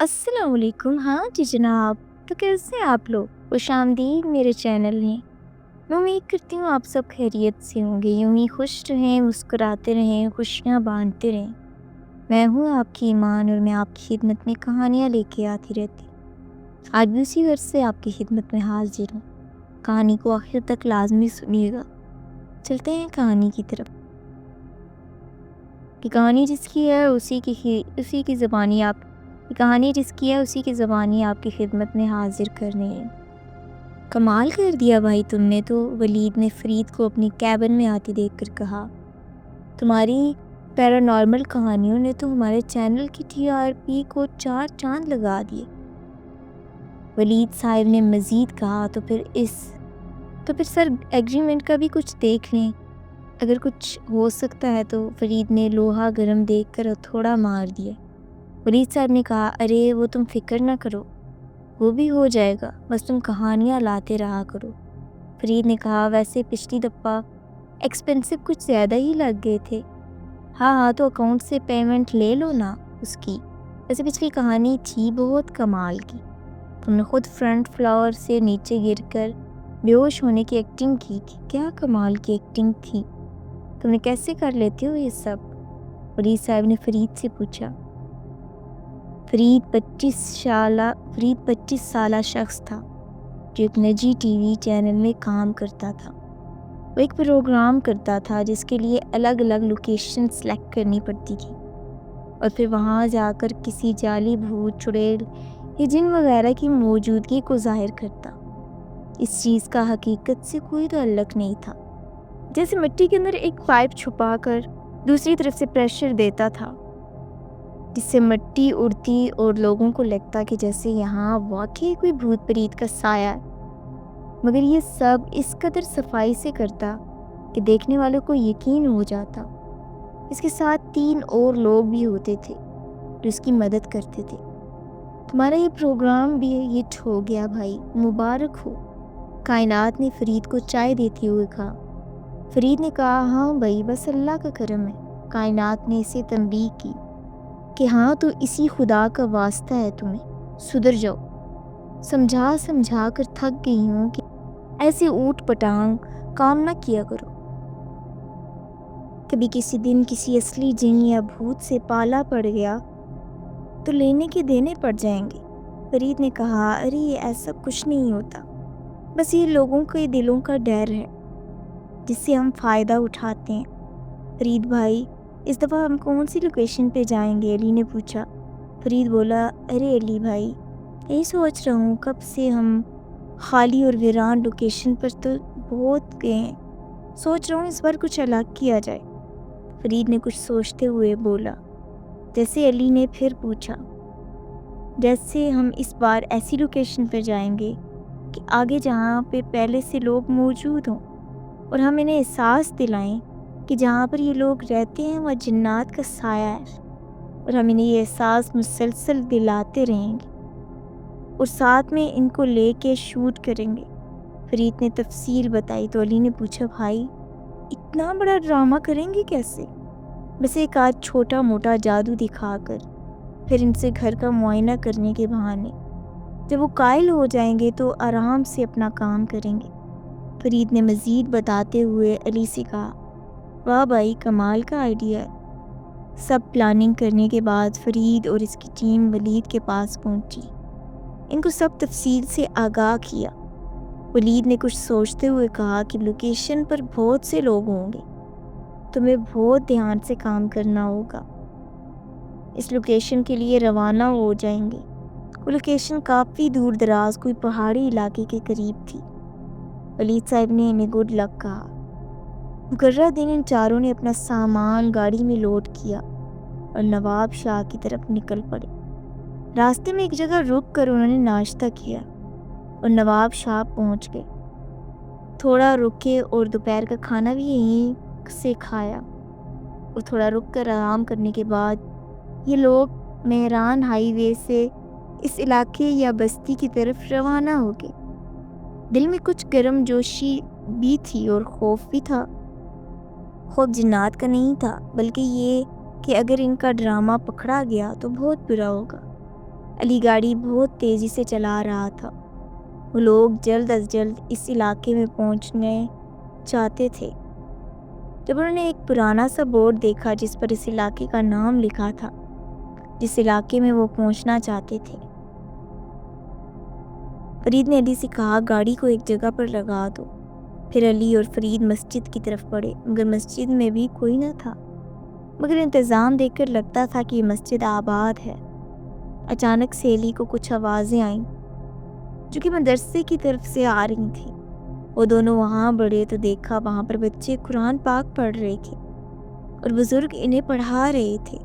السلام علیکم۔ ہاں جی جناب، تو کیسے ہیں آپ لوگ؟ خوش آمدید میرے چینل میں۔ میں امید کرتی ہوں آپ سب خیریت سے ہوں گے، یوں ہی خوش رہیں، مسکراتے رہیں، خوشیاں بانٹتے رہیں۔ میں ہوں آپ کی ایمان اور میں آپ کی خدمت میں کہانیاں لے کے آتی رہتی ہوں۔ آج بھی اسی غرض سے آپ کی خدمت میں حاضر ہوں۔ کہانی کو آخر تک لازمی سنیے گا۔ چلتے ہیں کہانی کی طرف۔ کہ کہانی جس کی ہے اسی کی زبانی آپ کی خدمت میں حاضر کرنے ہیں۔ کمال کر دیا بھائی تم نے تو، ولید نے فرید کو اپنی کیبن میں آتی دیکھ کر کہا۔ تمہاری پیرانارمل کہانیوں نے تو ہمارے چینل کی TRP کو 4 چاند لگا دیے۔ ولید صاحب نے مزید کہا تو پھر سر ایگریمنٹ کا بھی کچھ دیکھ لیں، اگر کچھ ہو سکتا ہے تو۔ فرید نے لوہا گرم دیکھ کر تھوڑا مار دیا۔ ولید صاحب نے کہا، ارے وہ تم فکر نہ کرو، وہ بھی ہو جائے گا، بس تم کہانیاں لاتے رہا کرو۔ فرید نے کہا، ویسے پچھلی دفعہ ایکسپینسو کچھ زیادہ ہی لگ گئے تھے۔ ہاں تو اکاؤنٹ سے پیمنٹ لے لو نا اس کی۔ ویسے پچھلی کہانی تھی بہت کمال کی، تم نے خود فرنٹ فلاور سے نیچے گر کر بے ہوش ہونے کی ایکٹنگ کی تھی۔ کیا کمال کی ایکٹنگ تھی، تم نے کیسے کر لیتے ہو یہ سب؟ ولید صاحب نے فرید سے پوچھا۔ فرید 25 سالہ شخص تھا جو ایک نجی TV چینل میں کام کرتا تھا۔ وہ ایک پروگرام کرتا تھا جس کے لیے الگ الگ لوکیشن سلیکٹ کرنی پڑتی تھی اور پھر وہاں جا کر کسی جعلی بھوت، چڑیل یا جن وغیرہ کی موجودگی کو ظاہر کرتا۔ اس چیز کا حقیقت سے کوئی تعلق نہیں تھا، جیسے مٹی کے اندر ایک پائپ چھپا کر دوسری طرف سے پریشر دیتا تھا، جس سے مٹی اڑتی اور لوگوں کو لگتا کہ جیسے یہاں واقعی کوئی بھوت پریت کا سایہ ہے۔ مگر یہ سب اس قدر صفائی سے کرتا کہ دیکھنے والوں کو یقین ہو جاتا۔ اس کے ساتھ 3 اور لوگ بھی ہوتے تھے جو اس کی مدد کرتے تھے۔ تمہارا یہ پروگرام بھی ہٹ ہو گیا بھائی، مبارک ہو، کائنات نے فرید کو چائے دیتے ہوئے کہا۔ فرید نے کہا، ہاں بھائی، بس اللہ کا کرم ہے۔ کائنات نے اسے تنبیہ کی کہ ہاں تو اسی خدا کا واسطہ ہے، تمہیں سدھر جاؤ۔ سمجھا کر تھک گئی ہوں کہ ایسے اوٹ پٹانگ کام نہ کیا کرو۔ کبھی کسی دن کسی اصلی جن یا بھوت سے پالا پڑ گیا تو لینے کے دینے پڑ جائیں گے۔ فرید نے کہا، ارے ایسا کچھ نہیں ہوتا، بس یہ لوگوں کے دلوں کا ڈر ہے جس سے ہم فائدہ اٹھاتے ہیں۔ فرید بھائی، اس دفعہ ہم کون سی لوکیشن پہ جائیں گے؟ علی نے پوچھا۔ فرید بولا، ارے علی بھائی، یہی سوچ رہا ہوں، کب سے ہم خالی اور ویران لوکیشن پر تو بہت گئے ہیں، سوچ رہا ہوں اس بار کچھ الگ کیا جائے۔ فرید نے کچھ سوچتے ہوئے بولا۔ جیسے علی نے پھر پوچھا، جیسے ہم اس بار ایسی لوکیشن پر جائیں گے کہ آگے جہاں پہ پہلے سے لوگ موجود ہوں اور ہم انہیں احساس دلائیں کہ جہاں پر یہ لوگ رہتے ہیں وہاں جنات کا سایہ ہے، اور ہم انہیں یہ احساس مسلسل دلاتے رہیں گے اور ساتھ میں ان کو لے کے شوٹ کریں گے۔ فرید نے تفصیل بتائی تو علی نے پوچھا، بھائی اتنا بڑا ڈرامہ کریں گے کیسے؟ بس ایک آدھ چھوٹا موٹا جادو دکھا کر، پھر ان سے گھر کا معائنہ کرنے کے بہانے، جب وہ قائل ہو جائیں گے تو آرام سے اپنا کام کریں گے۔ فرید نے مزید بتاتے ہوئے علی سے کہا، واہ بھائی، کمال کا آئیڈیا ہے۔ سب پلاننگ کرنے کے بعد فرید اور اس کی ٹیم ولید کے پاس پہنچی، ان کو سب تفصیل سے آگاہ کیا۔ ولید نے کچھ سوچتے ہوئے کہا کہ لوکیشن پر بہت سے لوگ ہوں گے، تمہیں بہت دھیان سے کام کرنا ہوگا۔ اس لوکیشن کے لیے روانہ ہو جائیں گے۔ وہ لوکیشن کافی دور دراز کوئی پہاڑی علاقے کے قریب تھی۔ ولید صاحب نے انہیں گڈ لک کہا۔ مقررہ دن ان چاروں نے اپنا سامان گاڑی میں لوڈ کیا اور نواب شاہ کی طرف نکل پڑے۔ راستے میں ایک جگہ رک کر انہوں نے ناشتہ کیا اور نواب شاہ پہنچ گئے۔ تھوڑا رکے اور دوپہر کا کھانا بھی یہیں سے کھایا، اور تھوڑا رک کر آرام کرنے کے بعد یہ لوگ مہران ہائی وے سے اس علاقے یا بستی کی طرف روانہ ہو گئے۔ دل میں کچھ گرم جوشی بھی تھی اور خوف بھی تھا۔ خوف جنات کا نہیں تھا، بلکہ یہ کہ اگر ان کا ڈرامہ پکڑا گیا تو بہت برا ہوگا۔ علی گاڑی بہت تیزی سے چلا رہا تھا۔ وہ لوگ جلد از جلد اس علاقے میں پہنچنے چاہتے تھے۔ جب انہوں نے ایک پرانا سا بورڈ دیکھا جس پر اس علاقے کا نام لکھا تھا جس علاقے میں وہ پہنچنا چاہتے تھے، فرید نے علی سے کہا گاڑی کو ایک جگہ پر لگا دو۔ پھر علی اور فرید مسجد کی طرف بڑھے، مگر مسجد میں بھی کوئی نہ تھا، مگر انتظام دیکھ کر لگتا تھا کہ یہ مسجد آباد ہے۔ اچانک سے علی کو کچھ آوازیں آئیں جو کہ مدرسے کی طرف سے آ رہی تھیں۔ وہ دونوں وہاں بڑھے تو دیکھا وہاں پر بچے قرآن پاک پڑھ رہے تھے اور بزرگ انہیں پڑھا رہے تھے۔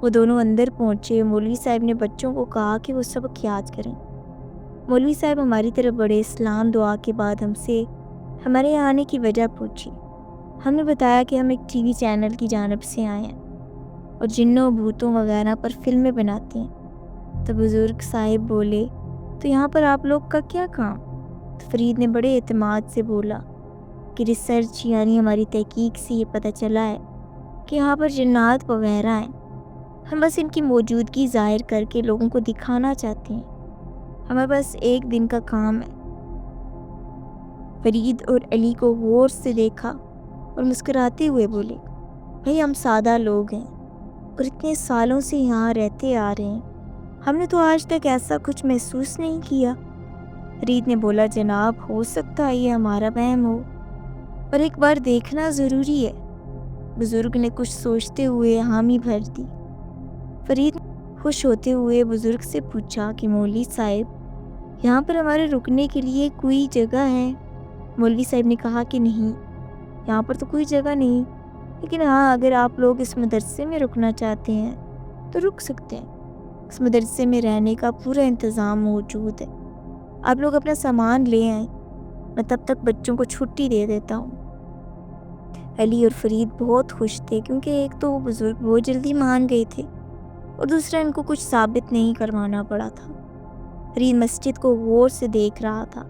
وہ دونوں اندر پہنچے۔ مولوی صاحب نے بچوں کو کہا کہ وہ سبق یاد کریں۔ مولوی صاحب ہماری طرف بڑے، اسلام دعا کے بعد ہم سے ہمارے یہاں آنے کی وجہ پوچھی۔ ہم نے بتایا کہ ہم ایک ٹی وی چینل کی جانب سے آئے ہیں اور جنوں بھوتوں وغیرہ پر فلمیں بناتے ہیں۔ تو بزرگ صاحب بولے تو یہاں پر آپ لوگ کا کیا کام؟ تو فرید نے بڑے اعتماد سے بولا کہ ریسرچ یعنی ہماری تحقیق سے یہ پتہ چلا ہے کہ یہاں پر جنات وغیرہ ہیں۔ ہم بس ان کی موجودگی ظاہر کر کے لوگوں کو دکھانا چاہتے ہیں۔ ہمیں بس ایک دن کا کام ہے۔ فرید اور علی کو غور سے دیکھا اور مسکراتے ہوئے بولے بھائی ہم سادہ لوگ ہیں اور اتنے سالوں سے یہاں رہتے آ رہے ہیں، ہم نے تو آج تک ایسا کچھ محسوس نہیں کیا۔ فرید نے بولا جناب ہو سکتا ہے یہ ہمارا وہم ہو، پر ایک بار دیکھنا ضروری ہے۔ بزرگ نے کچھ سوچتے ہوئے حامی بھر دی۔ فرید نے خوش ہوتے ہوئے بزرگ سے پوچھا کہ مولوی صاحب یہاں پر ہمارے رکنے کے لیے کوئی جگہ ہے؟ مولوی صاحب نے کہا کہ نہیں، یہاں پر تو کوئی جگہ نہیں، لیکن ہاں اگر آپ لوگ اس مدرسے میں رکنا چاہتے ہیں تو رک سکتے ہیں۔ اس مدرسے میں رہنے کا پورا انتظام موجود ہے، آپ لوگ اپنا سامان لے آئیں، میں تب تک بچوں کو چھٹی دے دیتا ہوں۔ علی اور فرید بہت خوش تھے کیونکہ ایک تو وہ بزرگ بہت جلدی مان گئے تھے اور دوسرا ان کو کچھ ثابت نہیں کروانا پڑا تھا۔ فرید مسجد کو غور سے دیکھ رہا تھا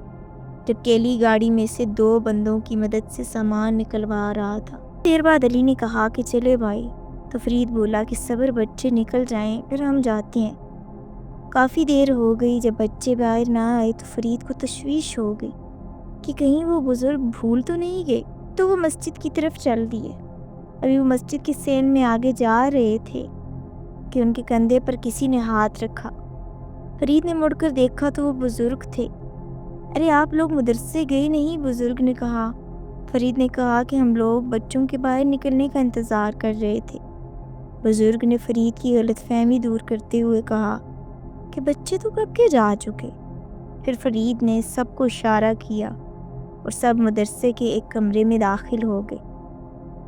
جبکہ علی گاڑی میں سے 2 بندوں کی مدد سے سامان نکلوا رہا تھا۔ دیر بعد علی نے کہا کہ چلے بھائی، تو فرید بولا کہ صبر بچے نکل جائیں پھر ہم جاتے ہیں۔ کافی دیر ہو گئی، جب بچے باہر نہ آئے تو فرید کو تشویش ہو گئی کہ کہیں وہ بزرگ بھول تو نہیں گئے، تو وہ مسجد کی طرف چل دیے۔ ابھی وہ مسجد کے سین میں آگے جا رہے تھے کہ ان کے کندھے پر کسی نے ہاتھ رکھا۔ فرید نے مڑ کر دیکھا تو وہ بزرگ تھے۔ ارے آپ لوگ مدرسے گئے نہیں؟ بزرگ نے کہا۔ فرید نے کہا کہ ہم لوگ بچوں کے باہر نکلنے کا انتظار کر رہے تھے۔ بزرگ نے فرید کی غلط فہمی دور کرتے ہوئے کہا کہ بچے تو کب کے جا چکے۔ پھر فرید نے سب کو اشارہ کیا اور سب مدرسے کے ایک کمرے میں داخل ہو گئے۔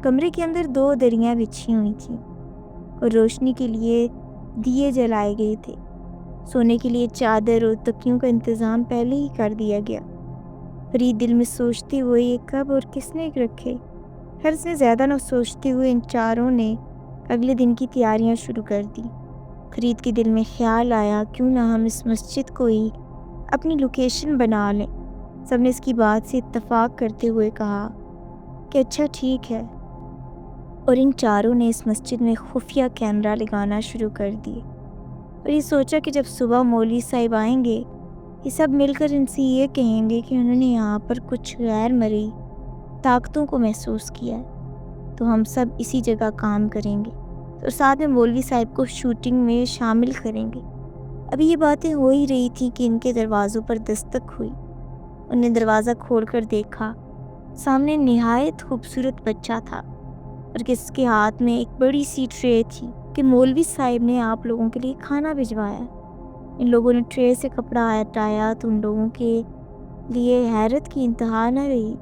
کمرے کے اندر 2 دریاں بچھی ہوئی تھیں اور روشنی کے لیے دیے جلائے گئے تھے۔ سونے کے لیے چادر اور تکیوں کا انتظام پہلے ہی کر دیا گیا۔ فرید دل میں سوچتے ہوئے یہ کب اور کس نے رکھے؟ خیر سے زیادہ نہ سوچتے ہوئے ان چاروں نے اگلے دن کی تیاریاں شروع کر دی۔ فرید کے دل میں خیال آیا کیوں نہ ہم اس مسجد کو ہی اپنی لوکیشن بنا لیں۔ سب نے اس کی بات سے اتفاق کرتے ہوئے کہا کہ اچھا ٹھیک ہے، اور ان چاروں نے اس مسجد میں خفیہ کیمرہ لگانا شروع کر دیے اور یہ سوچا کہ جب صبح مولوی صاحب آئیں گے یہ سب مل کر ان سے یہ کہیں گے کہ انہوں نے یہاں پر کچھ غیر مرئی طاقتوں کو محسوس کیا ہے، تو ہم سب اسی جگہ کام کریں گے اور ساتھ میں مولوی صاحب کو شوٹنگ میں شامل کریں گے۔ ابھی یہ باتیں ہو ہی رہی تھیں کہ ان کے دروازوں پر دستک ہوئی۔ انہوں نے دروازہ کھول کر دیکھا، سامنے نہایت خوبصورت بچہ تھا اور کس کے ہاتھ میں ایک بڑی سی ٹرے تھی کہ مولوی صاحب نے آپ لوگوں کے لیے کھانا بھجوایا۔ ان لوگوں نے ٹرے سے کپڑا ہٹایا تو ان لوگوں کے لیے حیرت کی انتہا نہ رہی۔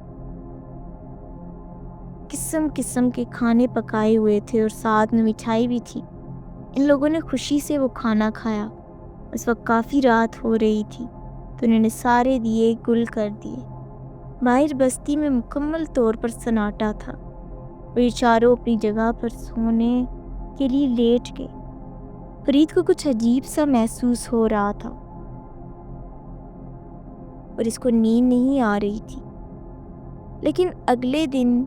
قسم قسم کے کھانے پکائے ہوئے تھے اور ساتھ میں مٹھائی بھی تھی۔ ان لوگوں نے خوشی سے وہ کھانا کھایا۔ اس وقت کافی رات ہو رہی تھی تو انہوں نے سارے دیے گل کر دیے۔ باہر بستی میں مکمل طور پر سناٹا تھا اور یہ چاروں اپنی جگہ پر سونے کے لیے لیٹ گئے۔ فرید کو کچھ عجیب سا محسوس ہو رہا تھا اور اس کو نیند نہیں آ رہی تھی، لیکن اگلے دن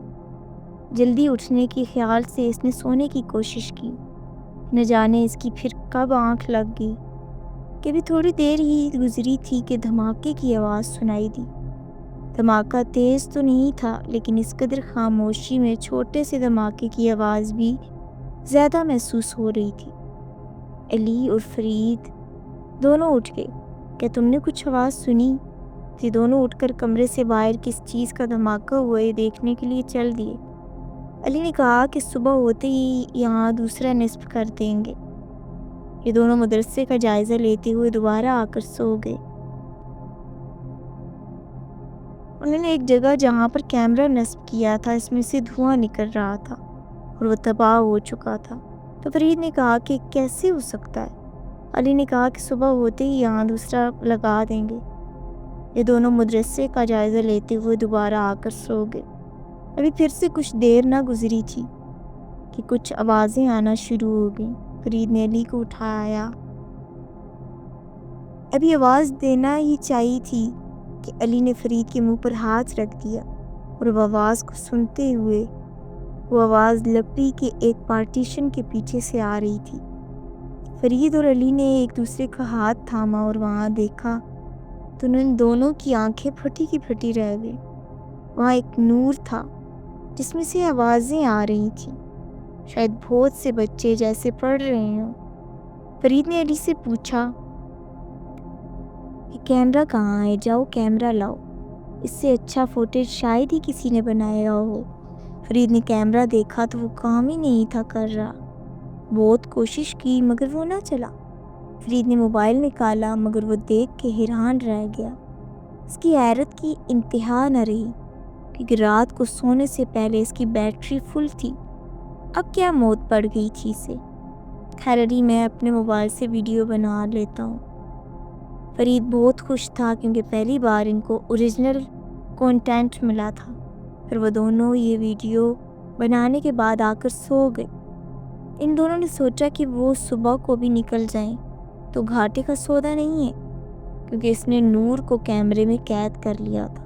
جلدی اٹھنے کے خیال سے اس نے سونے کی کوشش کی، نہ جانے اس کی پھر کب آنکھ لگ گئی کہ ابھی تھوڑی دیر ہی گزری تھی کہ دھماکے کی آواز سنائی دی۔ دھماکہ تیز تو نہیں تھا، لیکن اس قدر خاموشی میں چھوٹے سے دھماکے کی آواز بھی زیادہ محسوس ہو رہی تھی۔ علی اور فرید دونوں اٹھ گئے۔ کیا تم نے کچھ آواز سنی؟ یہ دونوں اٹھ کر کمرے سے باہر کس چیز کا دھماکہ ہوا یہ دیکھنے کے لیے چل دیے۔ علی نے کہا کہ صبح ہوتے ہی یہاں دوسرا نصب کر دیں گے۔ یہ دونوں مدرسے کا جائزہ لیتے ہوئے دوبارہ آ کر سو گئے۔ انہوں نے ایک جگہ جہاں پر کیمرہ نصب کیا تھا اس میں سے دھواں نکل رہا تھا اور وہ تباہ ہو چکا تھا۔ تو فرید نے کہا کہ کیسے ہو سکتا ہے؟ علی نے کہا کہ صبح ہوتے ہی یہاں دوسرا لگا دیں گے۔ یہ دونوں مدرسے کا جائزہ لیتے ہوئے دوبارہ آ کر سو گئے۔ ابھی پھر سے کچھ دیر نہ گزری تھی کہ کچھ آوازیں آنا شروع ہو گئیں۔ فرید نے علی کو اٹھایا۔ ابھی آواز دینا ہی چاہیے تھی کہ علی نے فرید کے منہ پر ہاتھ رکھ دیا اور وہ آواز کو سنتے ہوئے وہ آواز لکڑی کے ایک پارٹیشن کے پیچھے سے آ رہی تھی۔ فرید اور علی نے ایک دوسرے کا ہاتھ تھاما اور وہاں دیکھا تو ان دونوں کی آنکھیں پھٹی کی پھٹی رہ گئی۔ وہاں ایک نور تھا جس میں سے آوازیں آ رہی تھیں، شاید بہت سے بچے جیسے پڑھ رہے ہوں۔ فرید نے علی سے پوچھا کہ کیمرہ کہاں ہے؟ جاؤ کیمرہ لاؤ، اس سے اچھا فوٹیج شاید ہی کسی نے بنایا ہو۔ فرید نے کیمرہ دیکھا تو وہ کام ہی نہیں تھا کر رہا۔ بہت کوشش کی مگر وہ نہ چلا۔ فرید نے موبائل نکالا مگر وہ دیکھ کے حیران رہ گیا۔ اس کی حیرت کی انتہا نہ رہی کیونکہ رات کو سونے سے پہلے اس کی بیٹری فل تھی۔ اب کیا موت پڑ گئی تھی اسے؟ خیر علی، میں اپنے موبائل سے ویڈیو بنا لیتا ہوں۔ فرید بہت خوش تھا کیونکہ پہلی بار ان کو اوریجنل کانٹینٹ ملا تھا۔ پھر وہ دونوں یہ ویڈیو بنانے کے بعد آ کر سو گئے۔ ان دونوں نے سوچا کہ وہ صبح کو بھی نکل جائیں تو گھاٹے کا سودا نہیں ہے کیونکہ اس نے نور کو کیمرے میں قید کر لیا تھا۔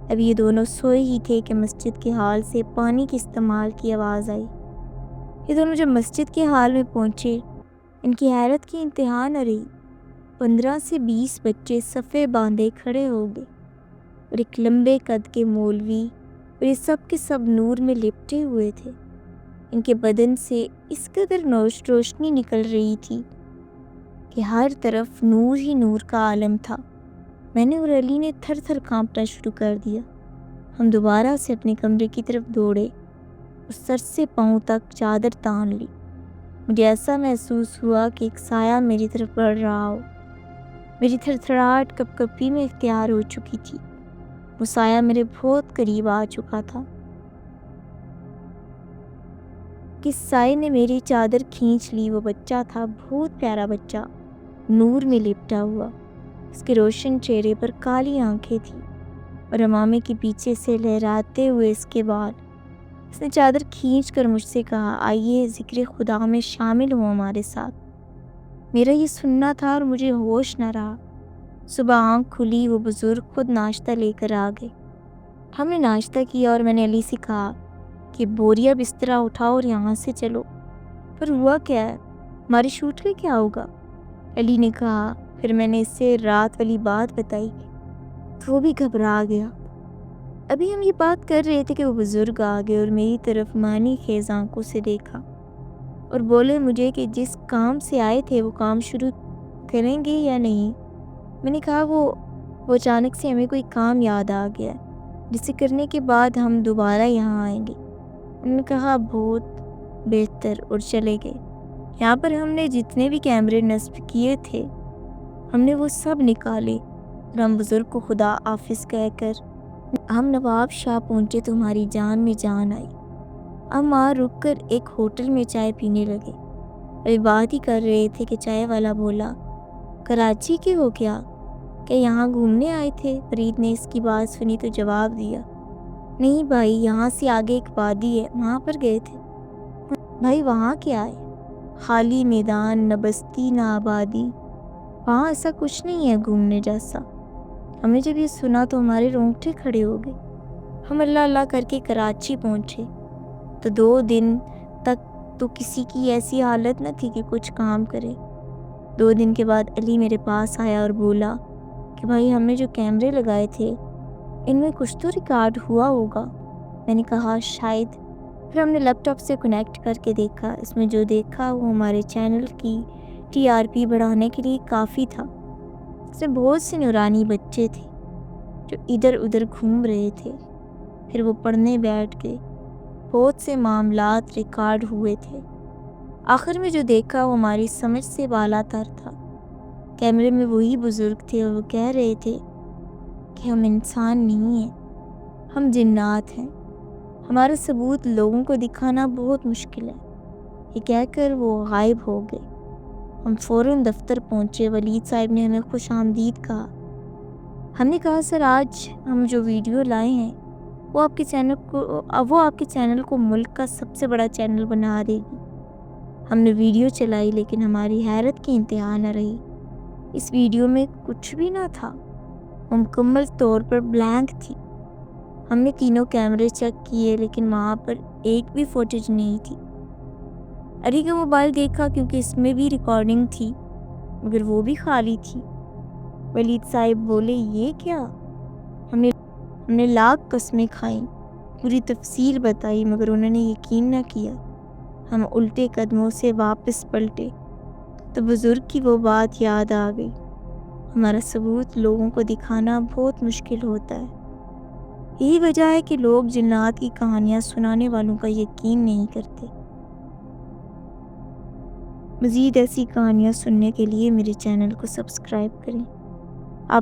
اب یہ دونوں سوئے ہی تھے کہ مسجد کے ہال سے پانی کے استعمال کی آواز آئی۔ یہ دونوں جب مسجد کے ہال میں پہنچے ان کی حیرت کی انتہا نہ رہی۔ 15 سے 20 بچے صفے باندھے کھڑے ہو گئے اور ایک لمبے قد کے مولوی اور یہ سب کے سب نور میں لپٹے ہوئے تھے۔ ان کے بدن سے اس قدر روشنی نکل رہی تھی کہ ہر طرف نور ہی نور کا عالم تھا۔ میں نے اور علی نے تھر تھر کانپنا شروع کر دیا۔ ہم دوبارہ سے اپنے کمرے کی طرف دوڑے اور سر سے پاؤں تک چادر تان لی۔ مجھے ایسا محسوس ہوا کہ ایک سایہ میری طرف بڑھ رہا ہو۔ میری تھر تھراہٹ کپ کپی میں اختیار ہو چکی تھی۔ وہ سایہ میرے بہت قریب آ چکا تھا۔ کس سائے نے میری چادر کھینچ لی۔ وہ بچہ تھا، بہت پیارا بچہ، نور میں لپٹا ہوا۔ اس کے روشن چہرے پر کالی آنکھیں تھیں اور امامے کے پیچھے سے لہراتے ہوئے اس کے بال۔ اس نے چادر کھینچ کر مجھ سے کہا، آئیے ذکر خدا میں شامل ہوں ہمارے ساتھ۔ میرا یہ سننا تھا اور مجھے ہوش نہ رہا۔ صبح آنکھ کھلی، وہ بزرگ خود ناشتہ لے کر آ گئے۔ ہم نے ناشتہ کیا اور میں نے علی سے کہا کہ بوریا بسترا اٹھاؤ اور یہاں سے چلو۔ پر ہوا کیا ہے؟ ہماری شوٹ کا کیا ہوگا؟ علی نے کہا۔ پھر میں نے اس سے رات والی بات بتائی تو وہ بھی گھبرا گیا۔ ابھی ہم یہ بات کر رہے تھے کہ وہ بزرگ آ گئے اور میری طرف معنی خیز آنکھوں سے دیکھا اور بولے مجھے کہ جس کام سے آئے تھے وہ کام شروع کریں گے یا نہیں۔ میں نے کہا وہ اچانک سے ہمیں کوئی کام یاد آ گیا جسے کرنے کے بعد ہم دوبارہ یہاں آئیں گے۔ انہوں نے کہا بہت بہتر اور چلے گئے۔ یہاں پر ہم نے جتنے بھی کیمرے نصب کیے تھے ہم نے وہ سب نکالے اور ہم بزرگ کو خدا حافظ کہہ کر ہم نواب شاہ پہنچے تو ہماری جان میں جان آئی۔ ہم وہاں رک کر ایک ہوٹل میں چائے پینے لگے۔ ابھی بات ہی کر رہے تھے کہ چائے والا بولا، کراچی کے ہو کیا یہاں گھومنے آئے تھے؟ فرید نے اس کی بات سنی تو جواب دیا، نہیں بھائی، یہاں سے آگے ایک وادی ہے وہاں پر گئے تھے۔ بھائی وہاں کیا ہے؟ خالی میدان، نہ بستی نہ آبادی، وہاں ایسا کچھ نہیں ہے گھومنے جیسا۔ ہم نے جب یہ سنا تو ہمارے رونگٹے کھڑے ہو گئے۔ ہم اللہ اللہ کر کے کراچی پہنچے تو 2 دن تک تو کسی کی ایسی حالت نہ تھی کہ کچھ کام کرے۔ 2 دن کے بعد علی میرے پاس آیا اور بولا کہ بھائی ہم نے جو کیمرے لگائے تھے ان میں کچھ تو ریکارڈ ہوا ہوگا۔ میں نے کہا شاید۔ پھر ہم نے لیپ ٹاپ سے کنیکٹ کر کے دیکھا، اس میں جو دیکھا وہ ہمارے چینل کی TRP بڑھانے کے لیے کافی تھا۔ اس میں بہت سے نورانی بچے تھے جو ادھر ادھر گھوم رہے تھے۔ پھر وہ پڑھنے بیٹھ گئے، بہت سے معاملات ریکارڈ ہوئے تھے۔ آخر میں جو دیکھا وہ ہماری سمجھ سے بالا تر تھا۔ کیمرے میں وہی بزرگ تھے اور وہ کہہ رہے تھے کہ ہم انسان نہیں ہیں، ہم جنات ہیں۔ ہمارا ثبوت لوگوں کو دکھانا بہت مشکل ہے۔ یہ کہہ کر وہ غائب ہو گئے۔ ہم فوراً دفتر پہنچے۔ ولید صاحب نے ہمیں خوش آمدید کہا۔ ہم نے کہا سر آج ہم جو ویڈیو لائے ہیں وہ آپ کے چینل کو ملک کا سب سے بڑا چینل بنا دے گی۔ ہم نے ویڈیو چلائی لیکن ہماری حیرت کی انتہا نہ رہی۔ اس ویڈیو میں کچھ بھی نہ تھا، وہ مکمل طور پر بلینک تھی۔ ہم نے تینوں کیمرے چیک کیے لیکن وہاں پر ایک بھی فوٹیج نہیں تھی۔ علی کا موبائل دیکھا کیونکہ اس میں بھی ریکارڈنگ تھی مگر وہ بھی خالی تھی۔ ولید صاحب بولے یہ کیا؟ ہم نے لاکھ قسمیں کھائیں، پوری تفصیل بتائی مگر انہوں نے یقین نہ کیا۔ ہم الٹے قدموں سے واپس پلٹے تو بزرگ کی وہ بات یاد آ گئی، ہمارا ثبوت لوگوں کو دکھانا بہت مشکل ہوتا ہے۔ یہی وجہ ہے کہ لوگ جنات کی کہانیاں سنانے والوں کا یقین نہیں کرتے۔ مزید ایسی کہانیاں سننے کے لیے میرے چینل کو سبسکرائب کریں۔